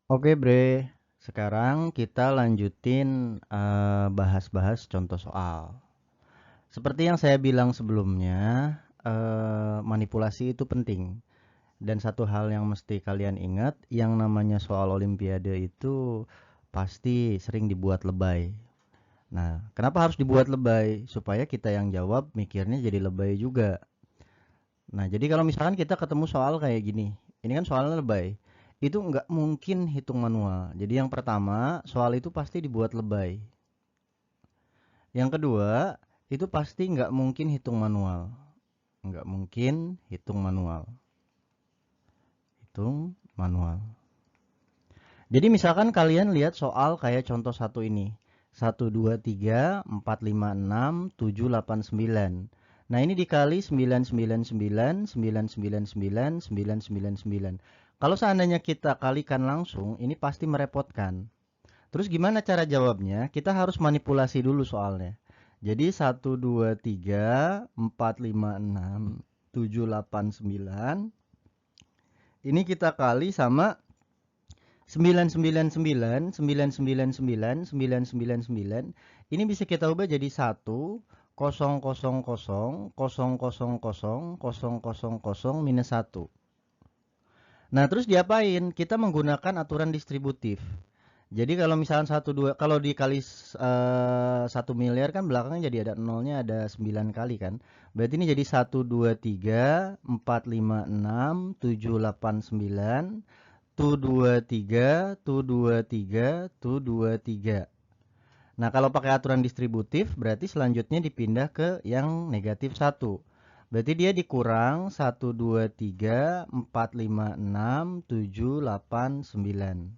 Oke Bre, sekarang kita lanjutin bahas-bahas contoh soal. Seperti yang saya bilang sebelumnya, manipulasi itu penting. Dan satu hal yang mesti kalian ingat, yang namanya soal olimpiade itu pasti sering dibuat lebay. Nah, kenapa harus dibuat lebay? Supaya kita yang jawab mikirnya jadi lebay juga. Nah, jadi kalau misalkan kita ketemu soal kayak gini, ini kan soalnya lebay, itu nggak mungkin hitung manual. Jadi yang pertama, soal itu pasti dibuat lebay. Yang kedua, itu pasti nggak mungkin hitung manual. Nggak mungkin hitung manual. Hitung manual. Jadi misalkan kalian lihat soal kayak contoh satu ini. 1, 2, 3, 4, 5, 6, 7, 8, 9. Nah ini dikali 9, 9, 9, 9, 9, 9, 9, 9. Kalau seandainya kita kalikan langsung, ini pasti merepotkan. Terus gimana cara jawabnya? Kita harus manipulasi dulu soalnya. Jadi 1, 2, 3, 4, 5, 6, 7, 8, 9. Ini kita kali sama 9, 9, 9, 9, 9, 9, 9, 9. Ini bisa kita ubah jadi 1, 0, 0, 0, 0, 0, 0, 0, Nah, terus diapain? Kita menggunakan aturan distributif. Jadi kalau misalnya 1, 2, kalau dikali 1 miliar kan belakangnya jadi ada nolnya ada 9 kali kan. Berarti ini jadi 1, 2, 3, 4, 5, 6, 7, 8, 9. Tu 23, tu 23, tu 23. Nah, kalau pakai aturan distributif berarti selanjutnya dipindah ke yang negatif 1. Berarti dia dikurang 1, 2, 3, 4, 5, 6, 7, 8, 9.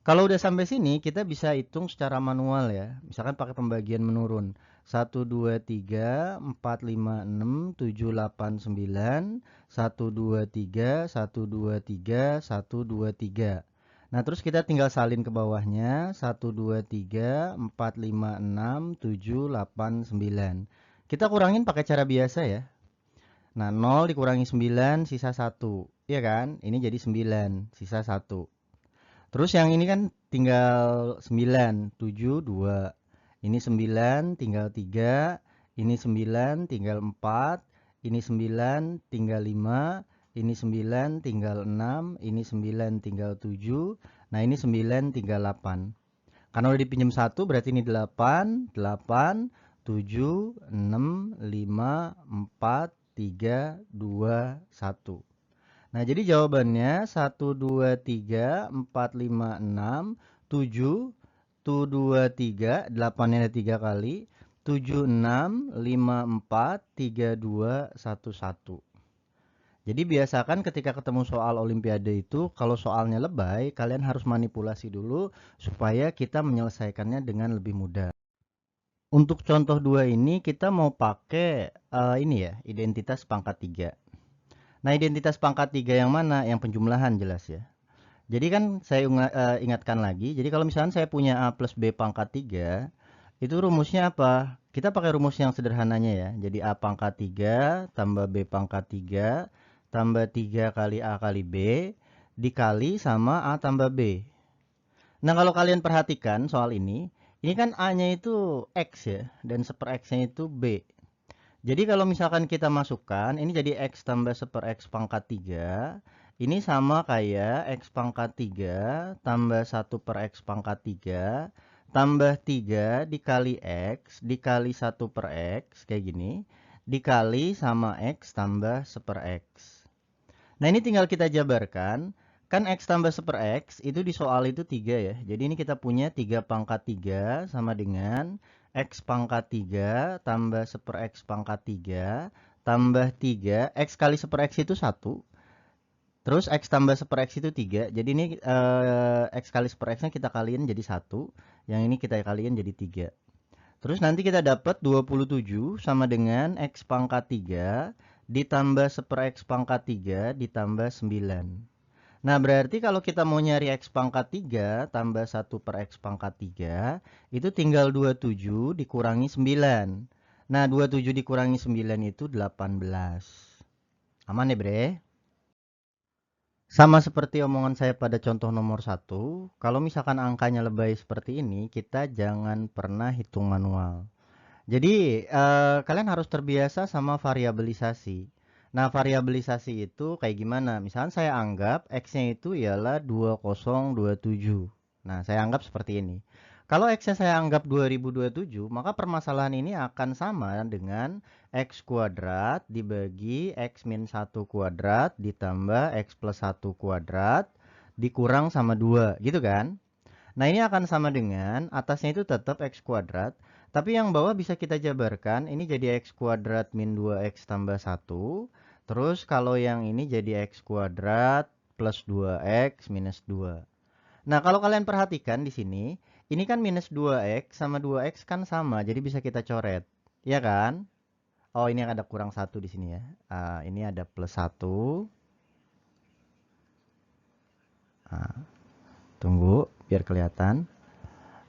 Kalau udah sampai sini kita bisa hitung secara manual ya. Misalkan pakai pembagian menurun. 1, 2, 3, 4, 5, 6, 7, 8, 9. 1, 2, 3, 1, 2, 3, 1, 2, 3. Nah, terus kita tinggal salin ke bawahnya. 1, 2, 3, 4, 5, 6, 7, 8, 9. Kita kurangin pakai cara biasa ya. Nah, 0 dikurangi 9, sisa 1. Iya kan? Ini jadi 9, sisa 1. Terus yang ini kan tinggal 9, 7, 2. Ini 9, tinggal 3. Ini 9, tinggal 4. Ini 9, tinggal 5. Ini 9, tinggal 6. Ini 9, tinggal 7. Nah ini 9, tinggal 8. Karena udah dipinjam 1, berarti ini 8. 8, 7, 6, 5, 4, 3, 2, 1. Nah, jadi jawabannya 1, 2, 3, 4, 5, 6, 7, tu 2, 3, 8-nya ada 3 kali, 7, 6, 5, 4, 3, 2, 1, 1. Jadi biasakan ketika ketemu soal olimpiade itu, kalau soalnya lebay, kalian harus manipulasi dulu supaya kita menyelesaikannya dengan lebih mudah. Untuk contoh 2 ini kita mau pakai ini ya, identitas pangkat 3. Nah, identitas pangkat 3 yang mana? Yang penjumlahan jelas ya. Jadi kan saya ingatkan lagi, jadi kalau misalnya saya punya A plus B pangkat 3, itu rumusnya apa? Kita pakai rumus yang sederhananya ya. Jadi A pangkat 3 tambah B pangkat 3 tambah 3 kali A kali B dikali sama A tambah B. Nah, kalau kalian perhatikan soal ini kan A-nya itu X ya, dan 1/X-nya itu B. Jadi kalau misalkan kita masukkan, ini jadi X tambah 1/X pangkat 3. Ini sama kayak X pangkat 3 tambah 1/X pangkat 3 tambah 3 dikali X dikali 1/X kayak gini. Dikali sama X tambah 1/X. Nah ini tinggal kita jabarkan. Kan X tambah 1/X itu di soal itu 3 ya. Jadi ini kita punya 3 pangkat 3 sama dengan X pangkat 3 tambah 1/X pangkat 3 tambah 3. X kali 1/X itu 1. Terus X tambah 1/X itu 3. Jadi ini X kali 1/X-nya kita kaliin jadi 1. Yang ini kita kaliin jadi 3. Terus nanti kita dapat 27 sama dengan X pangkat 3 ditambah 1/X pangkat 3 ditambah 9. Nah, berarti kalau kita mau nyari X pangkat 3 tambah 1/X pangkat 3, itu tinggal 27 dikurangi 9. Nah, 27 dikurangi 9 itu 18. Aman ya, Bre? Sama seperti omongan saya pada contoh nomor 1, kalau misalkan angkanya lebay seperti ini, kita jangan pernah hitung manual. Jadi, kalian harus terbiasa sama variabilisasi. Nah, variabilisasi itu kayak gimana? Misalkan saya anggap X-nya itu ialah 2027. Nah, saya anggap seperti ini. Kalau X-nya saya anggap 2027, maka permasalahan ini akan sama dengan X kuadrat dibagi X min 1 kuadrat ditambah X plus 1 kuadrat dikurang sama 2, gitu kan? Nah, ini akan sama dengan atasnya itu tetap X kuadrat, tapi yang bawah bisa kita jabarkan, ini jadi X kuadrat min 2X tambah 1. Terus kalau yang ini jadi X kuadrat plus 2X minus 2. Nah, kalau kalian perhatikan di sini, ini kan minus 2X sama 2X kan sama, jadi bisa kita coret. Ya kan? Oh, ini ada kurang 1 di sini ya. Ini ada plus 1. Nah, tunggu biar kelihatan.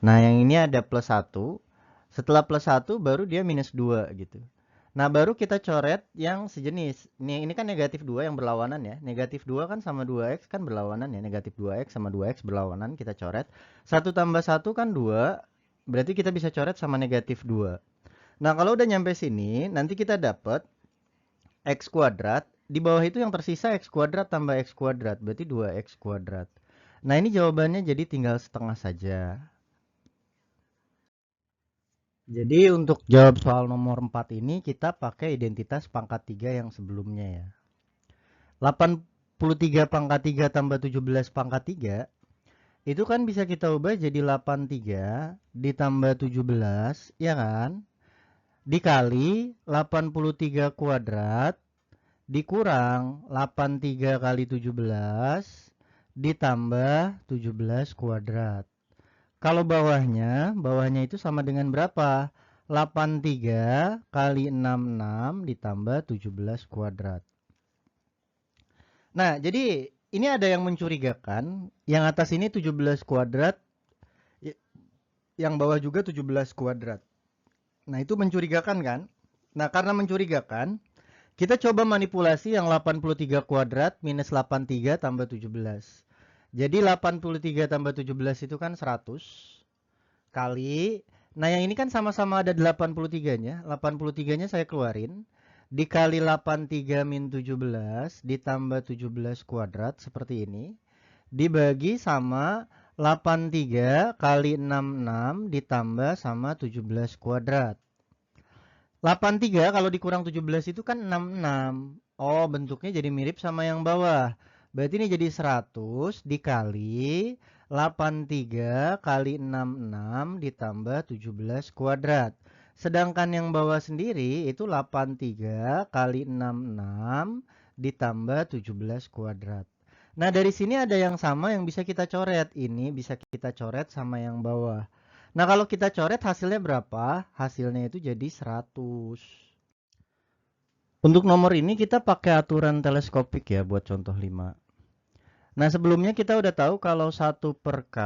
Nah, yang ini ada plus 1. Setelah plus 1 baru dia minus 2 gitu. Nah, baru kita coret yang sejenis. Ini kan negatif 2 yang berlawanan ya. Negatif 2 kan sama 2X kan berlawanan ya. Negatif 2X sama 2X berlawanan, kita coret. 1 tambah 1 kan 2. Berarti kita bisa coret sama negatif 2. Nah, kalau udah nyampe sini, nanti kita dapat X kuadrat. Di bawah itu yang tersisa X kuadrat tambah X kuadrat. Berarti 2X kuadrat. Nah, ini jawabannya jadi tinggal setengah saja. Jadi untuk jawab soal nomor 4 ini kita pakai identitas pangkat 3 yang sebelumnya ya. 83 pangkat 3 tambah 17 pangkat 3 itu kan bisa kita ubah jadi 83 ditambah 17, ya kan? Dikali 83 kuadrat dikurang 83 kali 17 ditambah 17 kuadrat. Kalau bawahnya itu sama dengan berapa? 83 kali 66 ditambah 17 kuadrat. Nah, jadi ini ada yang mencurigakan. Yang atas ini 17 kuadrat, yang bawah juga 17 kuadrat. Nah, itu mencurigakan kan? Nah, karena mencurigakan, kita coba manipulasi yang 83 kuadrat minus 83 tambah 17. Jadi 83 tambah 17 itu kan 100 kali. Nah, yang ini kan sama-sama ada 83-nya. 83-nya saya keluarin. Dikali 83 min 17 ditambah 17 kuadrat seperti ini. Dibagi sama 83 kali 66 ditambah sama 17 kuadrat. 83 kalau dikurang 17 itu kan 66. Oh, bentuknya jadi mirip sama yang bawah. Berarti ini jadi 100 dikali 83 kali 66 ditambah 17 kuadrat. Sedangkan yang bawah sendiri itu 83 kali 66 ditambah 17 kuadrat. Nah, dari sini ada yang sama yang bisa kita coret. Ini bisa kita coret sama yang bawah. Nah, kalau kita coret hasilnya berapa? Hasilnya itu jadi 100. Untuk nomor ini kita pakai aturan teleskopik ya buat contoh 5. Nah, sebelumnya kita udah tahu kalau 1 per K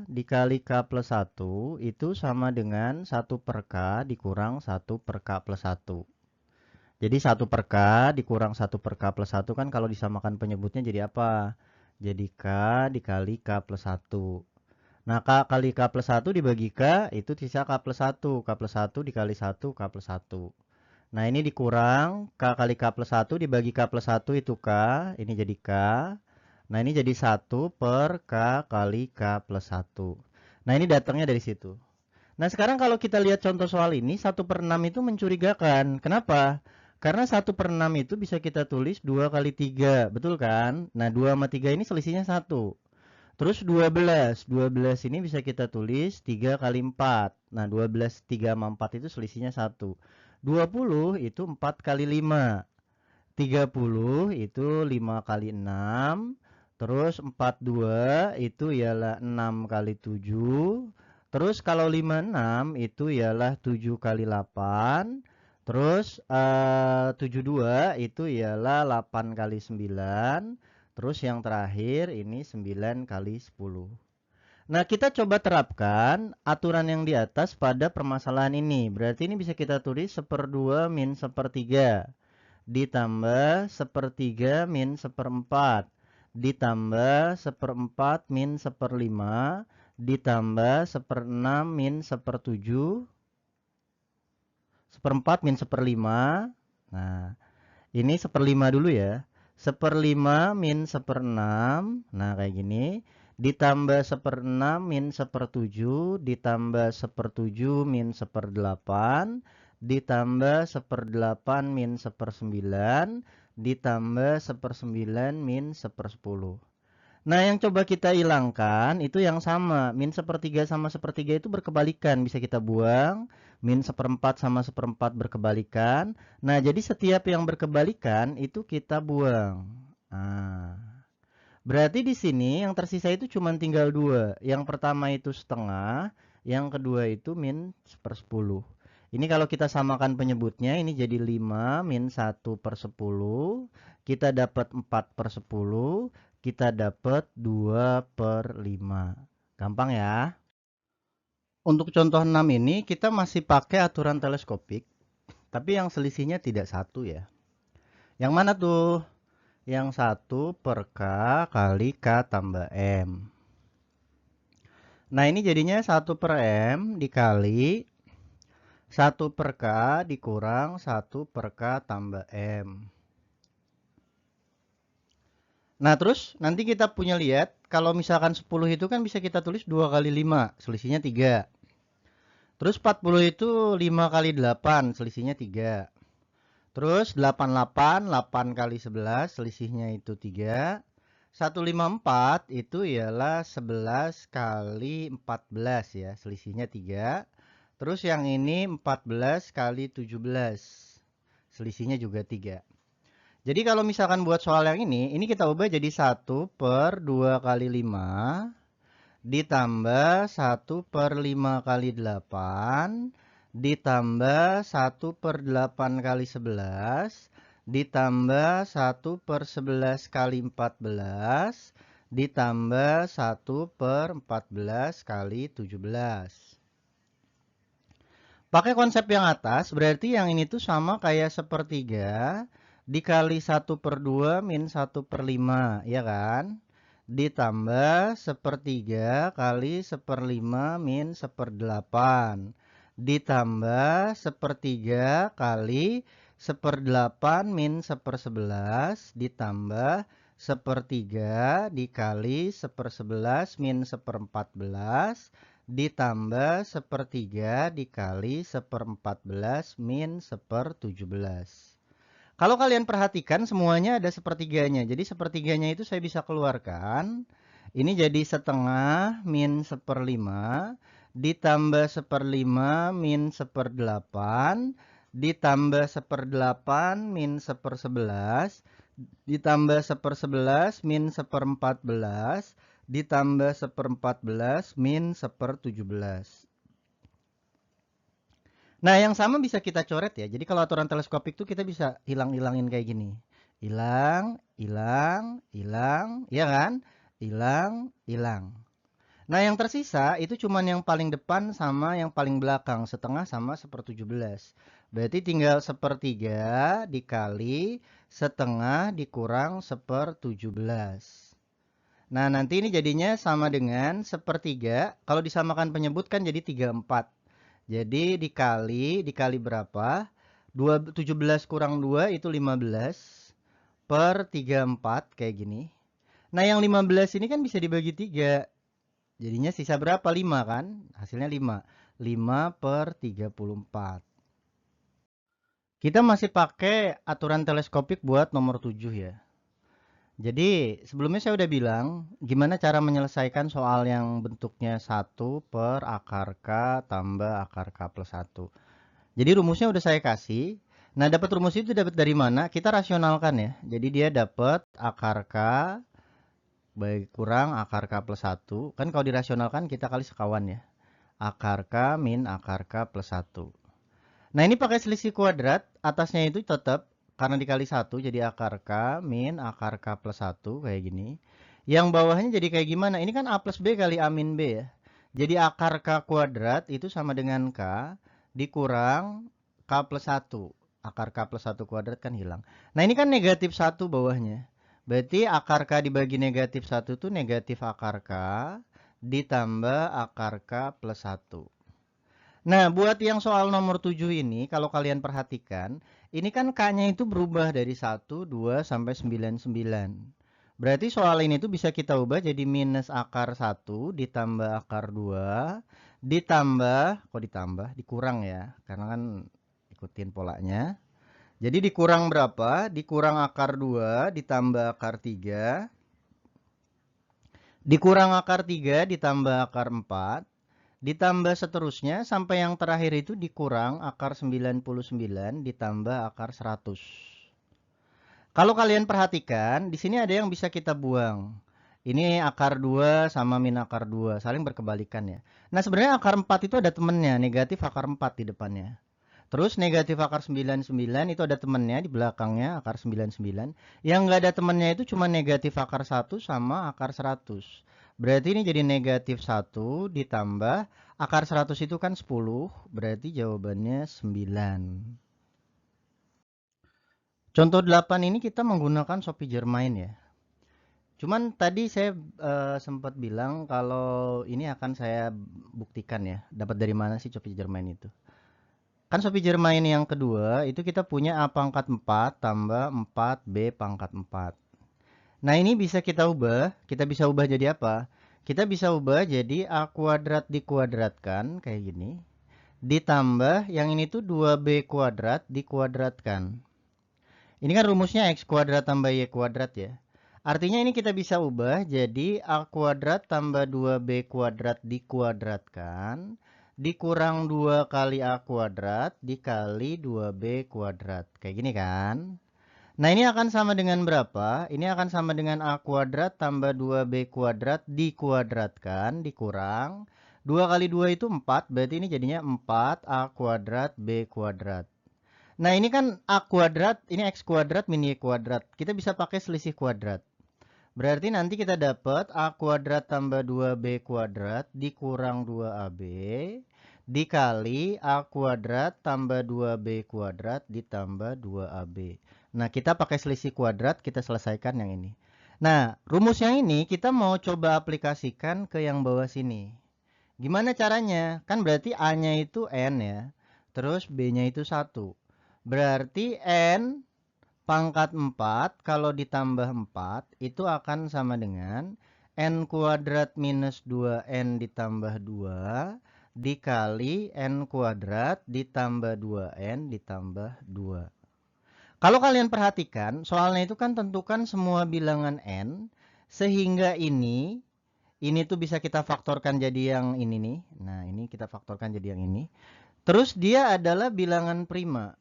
dikali K plus 1 itu sama dengan 1 per K dikurang 1 per K plus 1. Jadi 1 per K dikurang 1 per K plus 1 kan kalau disamakan penyebutnya jadi apa? Jadi K dikali K plus 1. Nah, K kali K plus 1 dibagi K, itu sisa K plus 1. K plus 1 dikali 1, K plus 1. Nah, ini dikurang K kali K plus 1 dibagi K plus 1 itu K. Ini jadi K. Nah, ini jadi 1 per K kali K plus 1. Nah, ini datangnya dari situ. Nah, sekarang kalau kita lihat contoh soal ini, 1 per 6 itu mencurigakan. Kenapa? Karena 1 per 6 itu bisa kita tulis 2 kali 3. Betul kan? Nah, 2 sama 3 ini selisihnya 1. Terus 12. 12 ini bisa kita tulis 3 kali 4. Nah, 12, 3 sama 4 itu selisihnya 1. 20 itu 4 kali 5. 30 itu 5 kali 6. Terus 42 itu ialah 6 kali 7. Terus kalau 56 itu ialah 7 kali 8. Terus 72 itu ialah 8 kali 9. Terus yang terakhir ini 9 kali 10. Nah, kita coba terapkan aturan yang di atas pada permasalahan ini. Berarti ini bisa kita tulis 1/2 min 1/3 ditambah 1/3 min 1/4. ditambah 1/4 min 1/5 ditambah 1/6 min 1/7 1/4 min 1/5. Nah, ini 1/5 dulu ya. 1/5 min 1/6. Nah, kayak gini. Ditambah 1/6 min 1/7 ditambah 1/7 min 1/8 ditambah 1/8 min 1/9 ditambah 1/9 min 1/10. Nah, yang coba kita hilangkan itu yang sama. Min 1/3 sama 1/3 itu berkebalikan. Bisa kita buang. Min 1/4 sama 1/4 berkebalikan. Nah, jadi setiap yang berkebalikan itu kita buang. Nah, berarti di sini yang tersisa itu cuma tinggal 2. Yang pertama itu setengah. Yang kedua itu min 1/10. Ini kalau kita samakan penyebutnya, ini jadi 5 min 1/10. Kita dapat 4/10. Kita dapat 2/5. Gampang ya. Untuk contoh 6 ini kita masih pakai aturan teleskopik. Tapi yang selisihnya tidak 1 ya. Yang mana tuh? Yang 1 per K kali K tambah M. Nah, ini jadinya 1 per M dikali 1 per K dikurang 1 per K tambah M. Nah, terus nanti kita punya lihat, kalau misalkan 10 itu kan bisa kita tulis 2 kali 5, selisihnya 3. Terus 40 itu 5 kali 8, selisihnya 3. Terus 88, 8 kali 11, selisihnya itu 3. 154 itu ialah 11 kali 14 ya, selisihnya 3. Terus yang ini 14 kali 17, selisihnya juga 3. Jadi kalau misalkan buat soal yang ini kita ubah jadi 1 per 2 kali 5 ditambah 1 per 5 kali 8 ditambah 1 per 8 kali 11 ditambah 1 per 11 kali 14 ditambah 1 per 14 kali 17. Pakai konsep yang atas berarti yang ini tuh sama kayak 1/3 dikali 1 per 2 min 1 per 5, ya kan? Ditambah 1/3 kali 1/5 min 1/8. Ditambah 1/3 kali 1/8 min 1/11. Ditambah 1/3 dikali 1/11 min 1/14. Ditambah 1/3 dikali 1/14 min 1/17. Kalau kalian perhatikan semuanya ada sepertiganya. Jadi sepertiganya itu saya bisa keluarkan. Ini jadi setengah min 1/5 ditambah 1/5 min 1/8 ditambah 1/8 min 1/11 ditambah 1/11 min 1/14 ditambah 1/14 min 1/17. Nah, yang sama bisa kita coret ya. Jadi kalau aturan teleskopik itu kita bisa hilang-hilangin kayak gini. Hilang, hilang, hilang, ya kan? Hilang, hilang. Nah, yang tersisa itu cuman yang paling depan sama yang paling belakang. Setengah sama 1/17. Berarti tinggal 1/3 dikali setengah dikurang 1/17. Nah, nanti ini jadinya sama dengan 1/3. Kalau disamakan penyebut kan jadi 3/4. Jadi dikali berapa? 17 kurang 2 itu 15 per 34 kayak gini. Nah, yang 15 ini kan bisa dibagi 3. Jadinya sisa berapa? 5 kan? Hasilnya 5. 5 per 34. Kita masih pakai aturan teleskopik buat nomor 7 ya. Jadi sebelumnya saya udah bilang gimana cara menyelesaikan soal yang bentuknya 1 per akar K tambah akar K plus 1. Jadi rumusnya udah saya kasih. Nah, dapat rumus itu dapat dari mana? Kita rasionalkan ya. Jadi dia dapat akar K baik kurang akar K plus 1. Kan kalau dirasionalkan kita kali sekawan ya. Akar K min akar K plus 1. Nah, ini pakai selisih kuadrat. Atasnya itu tetap karena dikali 1 jadi akar K min akar K plus 1 kayak gini. Yang bawahnya jadi kayak gimana? Ini kan A plus B kali A min B ya. Jadi akar K kuadrat itu sama dengan K dikurang K plus 1. Akar K plus 1 kuadrat kan hilang. Nah, ini kan negatif 1 bawahnya. Berarti akar K dibagi negatif 1 itu negatif akar K ditambah akar K plus 1. Nah, buat yang soal nomor 7 ini, kalau kalian perhatikan, ini kan K-nya itu berubah dari 1, 2, sampai 99. Berarti soal ini tuh bisa kita ubah jadi minus akar 1 ditambah akar 2, ditambah, kok ditambah? Dikurang ya, karena kan ikutin polanya. Jadi dikurang berapa? Dikurang akar 2 ditambah akar 3, dikurang akar 3 ditambah akar 4, ditambah seterusnya sampai yang terakhir itu dikurang akar 99 ditambah akar 100. Kalau kalian perhatikan, di sini ada yang bisa kita buang. Ini akar 2 sama min akar 2, saling berkebalikan ya. Nah, sebenarnya akar 4 itu ada temennya, negatif akar 4 di depannya. Terus negatif akar 99 itu ada temennya di belakangnya, akar 99. Yang nggak ada temennya itu cuma negatif akar 1 sama akar 100. Berarti ini jadi negatif 1 ditambah akar 100 itu kan 10, berarti jawabannya 9. Contoh 8 ini kita menggunakan Shopee Germain ya. Cuman tadi saya sempat bilang kalau ini akan saya buktikan ya. Dapat dari mana sih Shopee Germain itu? Kan Shopee Germain yang kedua itu kita punya A pangkat 4 tambah 4B pangkat 4. Nah, ini bisa kita ubah. Kita bisa ubah jadi apa? Kita bisa ubah jadi A kuadrat dikuadratkan kayak gini. Ditambah yang ini tuh 2B kuadrat dikuadratkan. Ini kan rumusnya X kuadrat tambah Y kuadrat ya. Artinya ini kita bisa ubah jadi A kuadrat tambah 2B kuadrat dikuadratkan dikurang 2 kali A kuadrat dikali 2B kuadrat. Kayak gini kan? Nah, ini akan sama dengan berapa? Ini akan sama dengan A kuadrat tambah 2B kuadrat dikuadratkan dikurang 2 kali 2 itu 4, berarti ini jadinya 4 A kuadrat B kuadrat. Nah, ini kan A kuadrat, ini X kuadrat min Y kuadrat. Kita bisa pakai selisih kuadrat. Berarti nanti kita dapat A kuadrat tambah 2B kuadrat dikurang 2AB dikali A kuadrat tambah 2B kuadrat ditambah 2AB. Nah, kita pakai selisih kuadrat, kita selesaikan yang ini. Nah, rumus yang ini kita mau coba aplikasikan ke yang bawah sini. Gimana caranya? Kan berarti A-nya itu N ya. Terus B-nya itu 1. Berarti N pangkat 4 kalau ditambah 4 itu akan sama dengan N kuadrat minus 2N ditambah 2 dikali N kuadrat ditambah 2N ditambah 2. Kalau kalian perhatikan, soalnya itu kan tentukan semua bilangan N sehingga ini tuh bisa kita faktorkan jadi yang ini nih. Nah, ini kita faktorkan jadi yang ini. Terus dia adalah bilangan prima.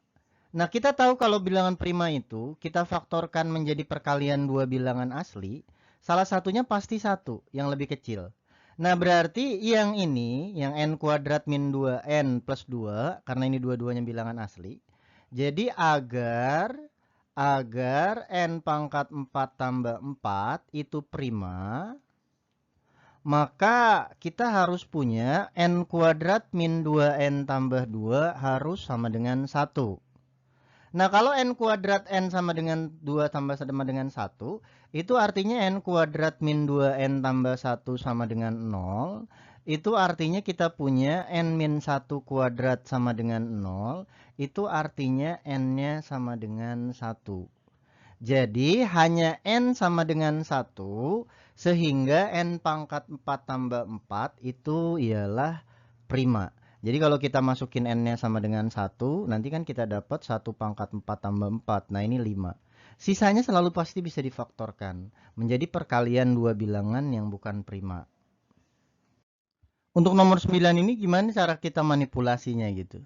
Nah, kita tahu kalau bilangan prima itu kita faktorkan menjadi perkalian dua bilangan asli, salah satunya pasti 1, yang lebih kecil. Nah, berarti yang ini, yang N kuadrat min 2N plus 2, karena ini dua-duanya bilangan asli. Jadi agar N pangkat 4 tambah 4 itu prima, maka kita harus punya N kuadrat min 2N tambah 2 harus sama dengan 1. Nah, kalau N kuadrat N sama dengan 2 tambah sama dengan 1, itu artinya N kuadrat min 2N tambah 1 sama dengan 0. Itu artinya kita punya N min 1 kuadrat sama dengan 0. Itu artinya N-nya sama dengan 1. Jadi, hanya N sama dengan 1, sehingga N pangkat 4 tambah 4 itu ialah prima. Jadi kalau kita masukin N-nya sama dengan 1, nanti kan kita dapat 1 pangkat 4 tambah 4. Nah, ini 5. Sisanya selalu pasti bisa difaktorkan menjadi perkalian dua bilangan yang bukan prima. Untuk nomor 9 ini gimana cara kita manipulasinya gitu?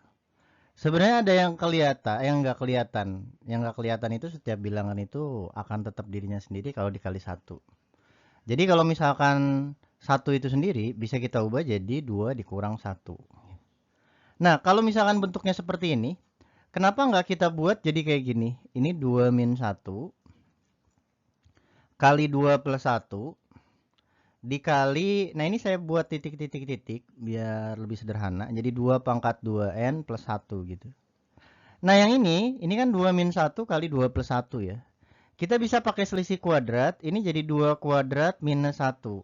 Sebenarnya ada yang kelihatan, yang nggak kelihatan. Yang nggak kelihatan itu setiap bilangan itu akan tetap dirinya sendiri kalau dikali 1. Jadi kalau misalkan 1 itu sendiri bisa kita ubah jadi 2 dikurang 1. Nah, kalau misalkan bentuknya seperti ini, kenapa nggak kita buat jadi kayak gini? Ini 2 min 1 kali 2 plus 1 dikali, nah ini saya buat titik-titik-titik biar lebih sederhana. Jadi 2 pangkat 2N plus 1 gitu. Nah, yang ini kan 2 min 1 kali 2 plus 1 ya. Kita bisa pakai selisih kuadrat, ini jadi 2 kuadrat minus 1.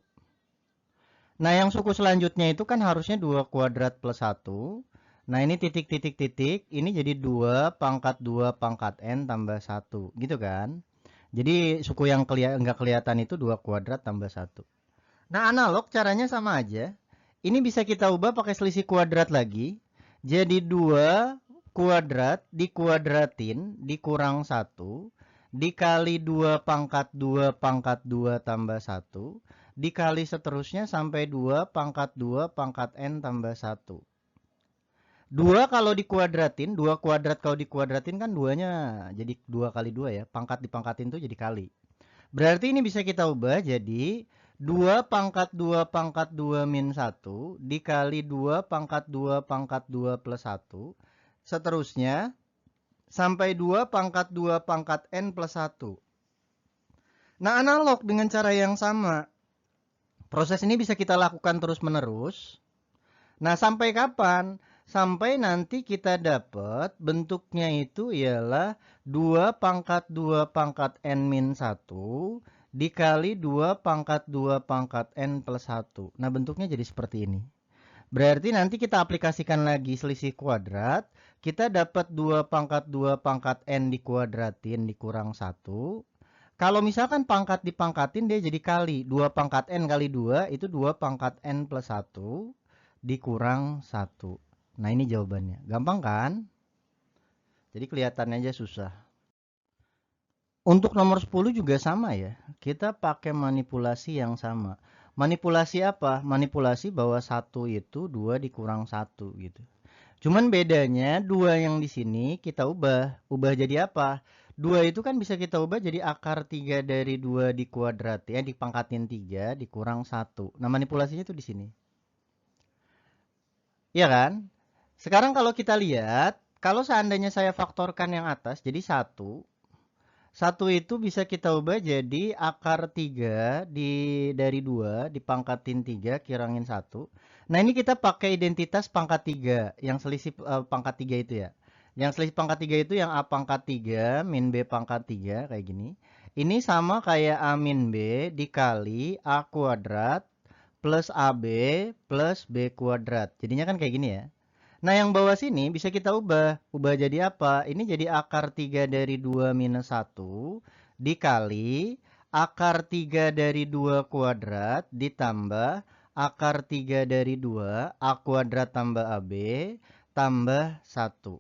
Nah, yang suku selanjutnya itu kan harusnya 2 kuadrat plus 1. Nah, ini titik, titik, titik. Ini jadi 2 pangkat 2 pangkat N tambah 1. Gitu kan? Jadi, suku yang nggak kelihatan itu 2 kuadrat tambah 1. Nah, analog caranya sama aja. Ini bisa kita ubah pakai selisih kuadrat lagi. Jadi 2 kuadrat dikuadratin dikurang 1 dikali 2 pangkat 2 pangkat 2 tambah 1 dikali seterusnya sampai 2 pangkat 2 pangkat N tambah 1. 2 kalau dikuadratin, 2 kuadrat kalau dikuadratin kan 2-nya jadi 2 kali 2 ya. Pangkat dipangkatin tuh jadi kali. Berarti ini bisa kita ubah jadi 2 pangkat 2 pangkat 2 min 1 dikali 2 pangkat 2 pangkat 2 plus 1. Seterusnya sampai 2 pangkat 2 pangkat N plus 1. Nah, analog dengan cara yang sama. Proses ini bisa kita lakukan terus-menerus. Nah, sampai kapan? Sampai nanti kita dapat bentuknya itu ialah 2 pangkat 2 pangkat N min 1 dikali 2 pangkat 2 pangkat N plus 1. Nah, bentuknya jadi seperti ini. Berarti nanti kita aplikasikan lagi selisih kuadrat. Kita dapat 2 pangkat 2 pangkat N dikuadratin dikurang 1. Kalau misalkan pangkat dipangkatin dia jadi kali. 2 pangkat N kali 2 itu 2 pangkat N plus 1 dikurang 1. Nah, ini jawabannya. Gampang kan? Jadi kelihatannya aja susah. Untuk nomor 10 juga sama ya. Kita pakai manipulasi yang sama. Manipulasi apa? Manipulasi bahwa 1 itu 2 dikurang 1 gitu. Cuman bedanya 2 yang di sini kita ubah. Ubah jadi apa? 2 itu kan bisa kita ubah jadi akar 3 dari 2 dikuadratin, dipangkatin 3 dikurang 1. Nah, manipulasinya tuh di sini. Iya kan? Sekarang kalau kita lihat, kalau seandainya saya faktorkan yang atas jadi 1. 1 itu bisa kita ubah jadi akar 3 dari 2 dipangkatin 3 kirangin 1. Nah, ini kita pakai identitas pangkat 3 yang selisih pangkat 3 itu ya. Yang selisih pangkat 3 itu yang A pangkat 3 min B pangkat 3 kayak gini. Ini sama kayak A min B dikali A kuadrat plus AB plus B kuadrat. Jadinya kan kayak gini ya. Nah, yang bawah sini bisa kita ubah. Ubah jadi apa? Ini jadi akar 3 dari 2 minus 1 dikali akar 3 dari 2 kuadrat ditambah akar 3 dari 2 A kuadrat tambah AB tambah 1.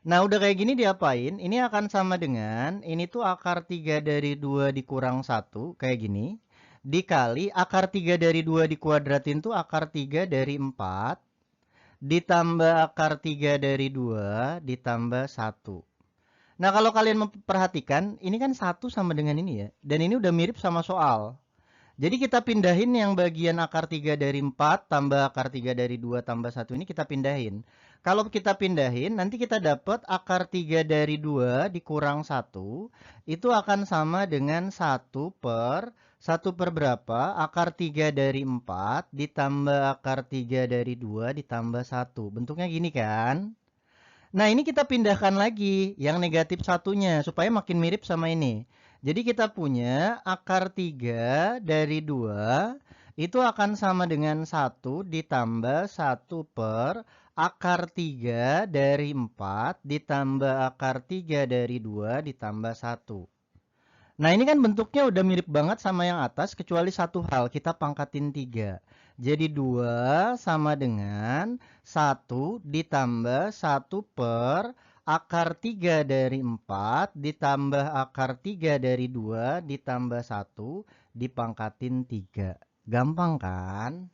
Nah, udah kayak gini diapain? Ini akan sama dengan, ini tuh akar 3 dari 2 dikurang 1, kayak gini. Dikali akar 3 dari 2 dikuadratin tuh akar 3 dari 4. Ditambah akar 3 dari 2 ditambah 1. Nah, kalau kalian memperhatikan, ini kan 1 sama dengan ini ya. Dan ini udah mirip sama soal. Jadi kita pindahin yang bagian akar 3 dari 4 tambah akar 3 dari 2 tambah 1 ini kita pindahin. Kalau kita pindahin, nanti kita dapat akar 3 dari 2 dikurang 1. Itu akan sama dengan 1 per 1 per berapa? Akar 3 dari 4 ditambah akar 3 dari 2 ditambah 1. Bentuknya gini kan? Nah, ini kita pindahkan lagi yang negatif satunya supaya makin mirip sama ini. Jadi kita punya akar 3 dari 2 itu akan sama dengan 1 ditambah 1 per akar 3 dari 4 ditambah akar 3 dari 2 ditambah 1. Nah, ini kan bentuknya udah mirip banget sama yang atas kecuali satu hal, kita pangkatin 3. Jadi 2 sama dengan 1 ditambah 1 per akar 3 dari 4 ditambah akar 3 dari 2 ditambah 1 dipangkatin 3. Gampang kan?